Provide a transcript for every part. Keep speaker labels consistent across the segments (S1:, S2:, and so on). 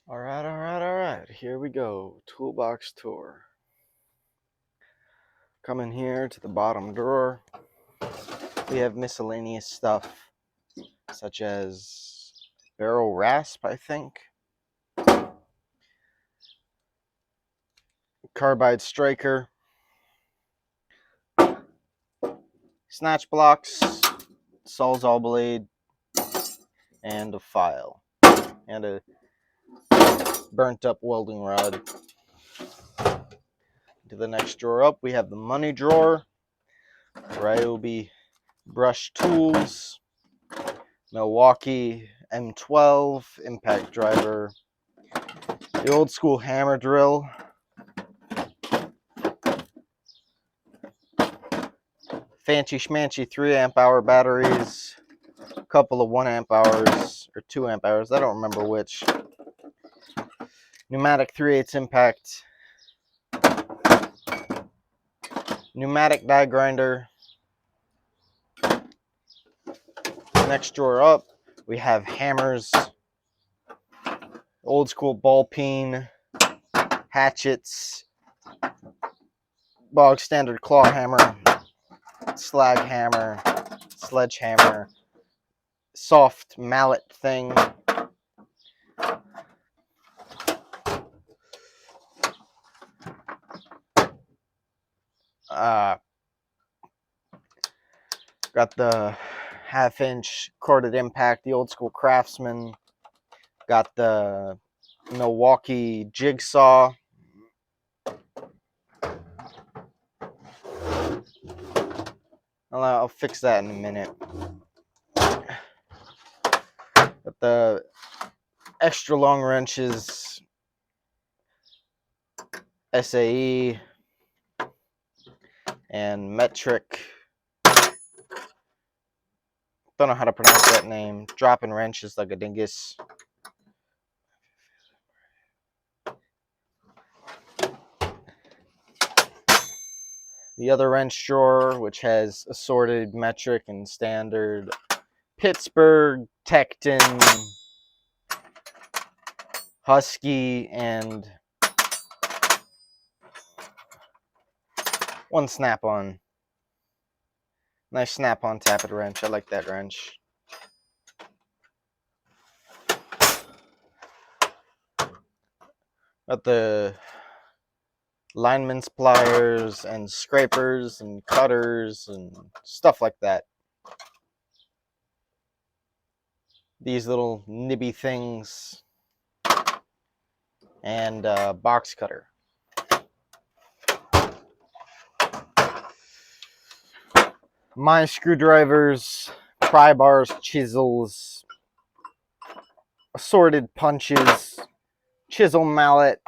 S1: All right. Here we go. Toolbox tour. Coming here to the bottom drawer. We have miscellaneous stuff such as barrel rasp, I think. Carbide striker. Snatch blocks. Sawzall blade. And a file. And a burnt up welding rod. To the next drawer up, we have the money drawer. Ryobi brush tools. Milwaukee M12 impact driver. The old school hammer drill. Fancy schmancy 3 amp hour batteries. A couple of 1 amp hours or 2 amp hours. I don't remember which. Pneumatic 3/8 impact. Pneumatic die grinder. Next drawer up, we have hammers. Old school ball peen. Hatchets. Bog standard claw hammer. Slag hammer. Sledgehammer. Soft mallet thing. Got the 1/2 inch corded impact, the old school Craftsman. Got the Milwaukee jigsaw. I'll fix that in a minute. Got the extra long wrenches, SAE, and metric. Don't know how to pronounce that name. Dropping wrenches like a dingus. The other wrench drawer, which has assorted metric and standard. Pittsburgh, Tecton, Husky, and one snap-on. Nice snap-on tappet wrench. I like that wrench. Got the lineman's pliers and scrapers and cutters and stuff like that. These little nibby things. And box cutter. My screwdrivers, pry bars, chisels, assorted punches, chisel mallet,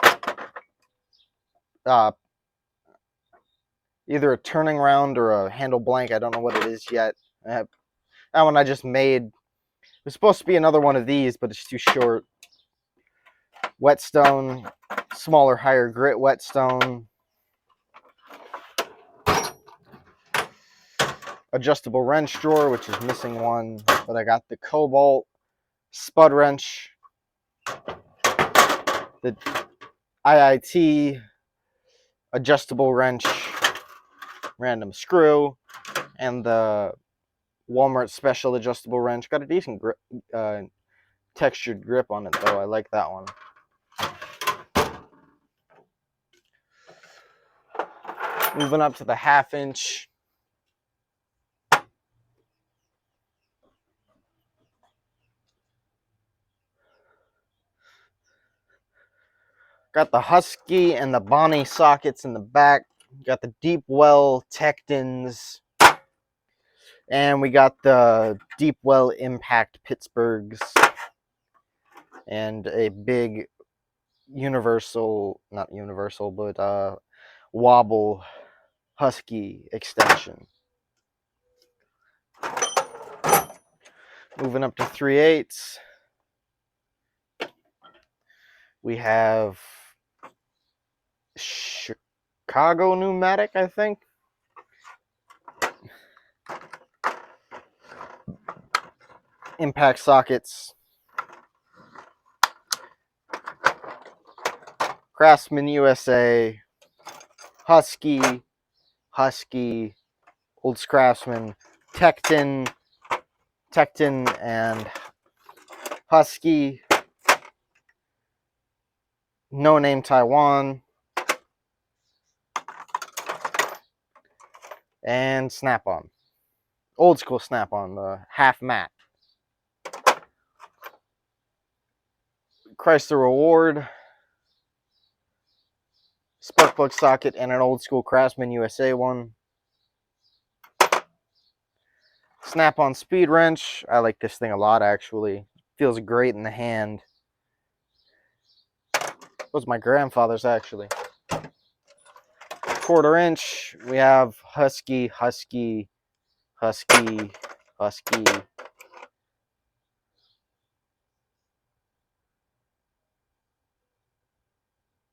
S1: either a turning round or a handle blank. I don't know what it is yet. That one I just made. There's supposed to be another one of these, but it's too short. Whetstone, smaller, higher grit whetstone. Adjustable wrench drawer, which is missing one, but I got the Cobalt spud wrench, the IIT adjustable wrench, random screw, and the Walmart special adjustable wrench. Got a decent grip, textured grip on it, though. I like that one. Moving up to the 1/2 inch. Got the Husky and the Bonnie sockets in the back. Got the deep well Tectons. And we got the deep well impact Pittsburghs. And a big universal, not universal, but wobble Husky extension. Moving up to 3/8. We have Chicago pneumatic, I think. Impact sockets. Craftsman USA, Husky, Old Craftsman, Tecton, and Husky, No Name Taiwan, and Snap-on. Old school Snap-on, the half matte. Chrysler Reward, spark plug socket, and an old school Craftsman USA one. Snap-on speed wrench. I like this thing a lot, actually. Feels great in the hand. It was my grandfather's, actually. 1/4 inch. We have Husky.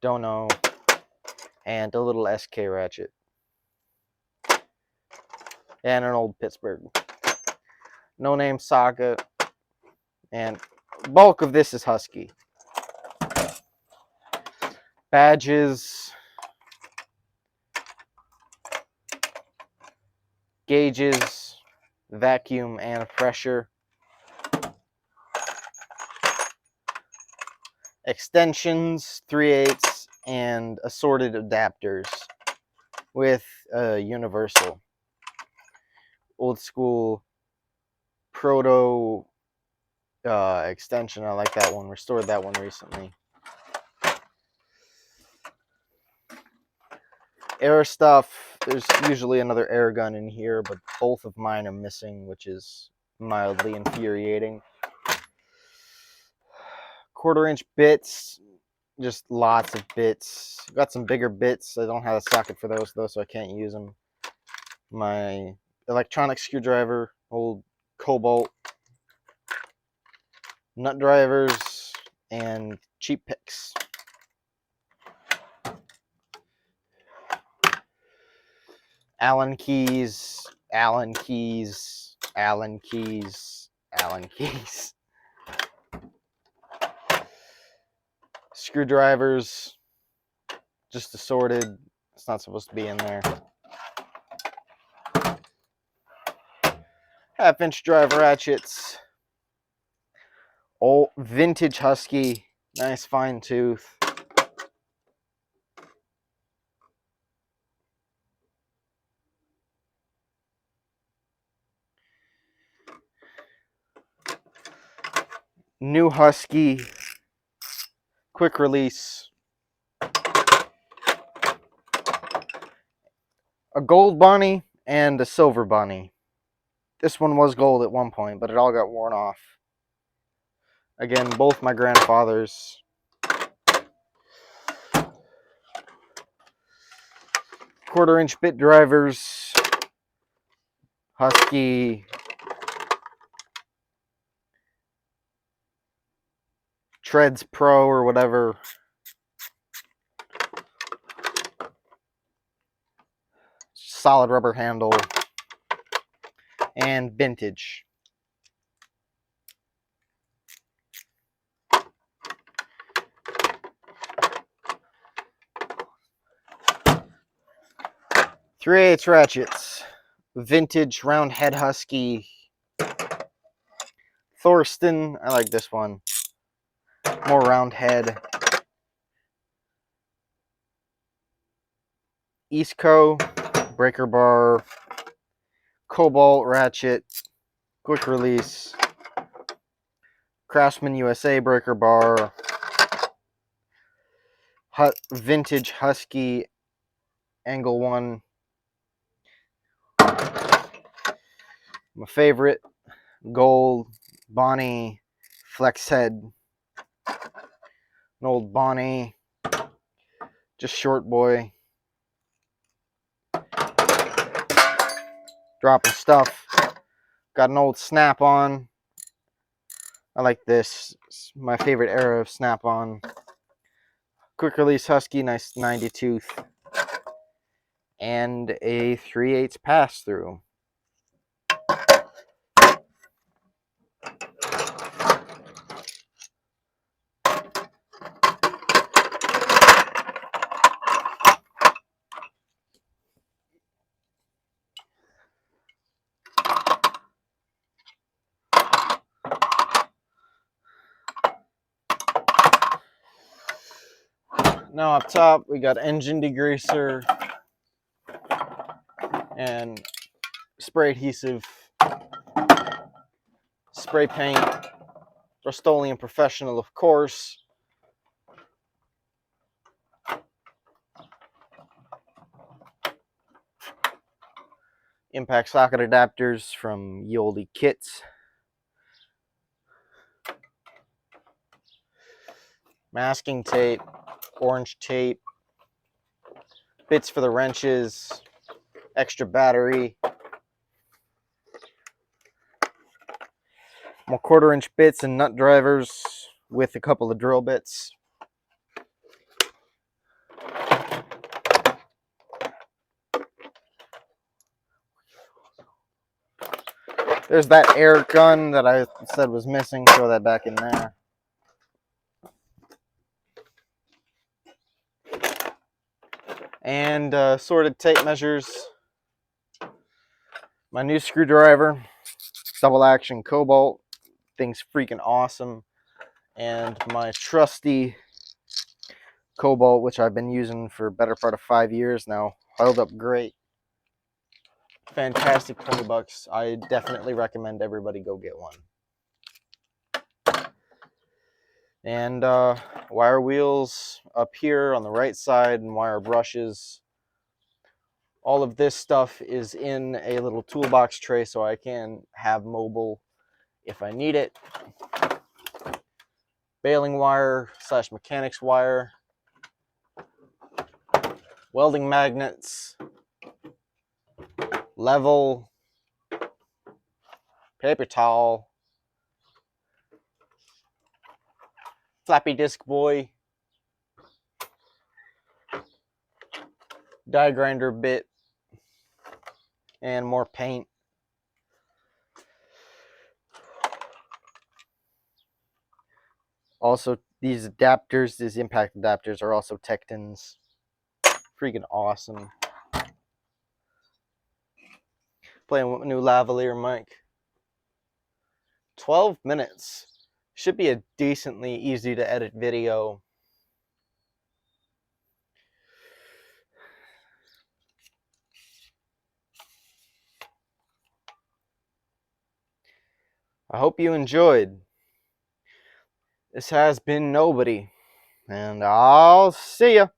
S1: Don't know. And a little SK ratchet. And an old Pittsburgh. No Name socket. And bulk of this is Husky. Badges. Gauges. Vacuum and pressure. Extensions, 3/8, and assorted adapters with a universal. Old school proto extension. I like that one. Restored that one recently. Air stuff. There's usually another air gun in here, but both of mine are missing, which is mildly infuriating. 1/4 inch bits. Just lots of bits. Got some bigger bits. I don't have a socket for those though, so I can't use them. My electronic screwdriver, old Cobalt, nut drivers, and cheap picks. Allen keys. Screwdrivers, just assorted. It's not supposed to be in there. 1/2 inch drive ratchets. Old vintage Husky, nice fine tooth. New Husky, quick release. A gold bunny and a silver bunny. This one was gold at one point, but it all got worn off. Again, both my grandfathers. Quarter inch bit drivers. Husky. Treads Pro or whatever. Solid rubber handle. And vintage. .3/8 ratchets. Vintage round head Husky. Thorsten, I like this one. More round head. Eastco, breaker bar. Cobalt ratchet. Quick release. Craftsman USA breaker bar. Vintage Husky angle 1. My favorite, gold Bonnie flex head. An old Bonnie, just short boy. Dropping stuff. Got an old Snap-on. I like this. It's my favorite era of Snap-on. Quick release Husky, nice 90 tooth. And a 3/8 pass through. Now up top, we got engine degreaser and spray adhesive, spray paint, Rust-Oleum Professional, of course. Impact socket adapters from Ye Olde Kits. Masking tape, orange tape, bits for the wrenches, extra battery, more 1/4-inch bits and nut drivers with a couple of drill bits. There's that air gun that I said was missing. Throw that back in there. And sorted tape measures. My new screwdriver, double action cobalt. Thing's freaking awesome. And my trusty cobalt, which I've been using for a better part of 5 years now. Held up great. Fantastic, $20. I definitely recommend everybody go get one. And wire wheels up here on the right side, and wire brushes. All of this stuff is in a little toolbox tray, so I can have mobile if I need it. Baling wire / mechanics wire. Welding magnets. Level. Paper towel. Flappy disk boy. Die grinder bit. And more paint. Also, these adapters, these impact adapters, are also Tectons. Freaking awesome. Playing with my new lavalier mic. 12 minutes. Should be a decently easy to edit video. I hope you enjoyed. This has been Nobody, and I'll see ya.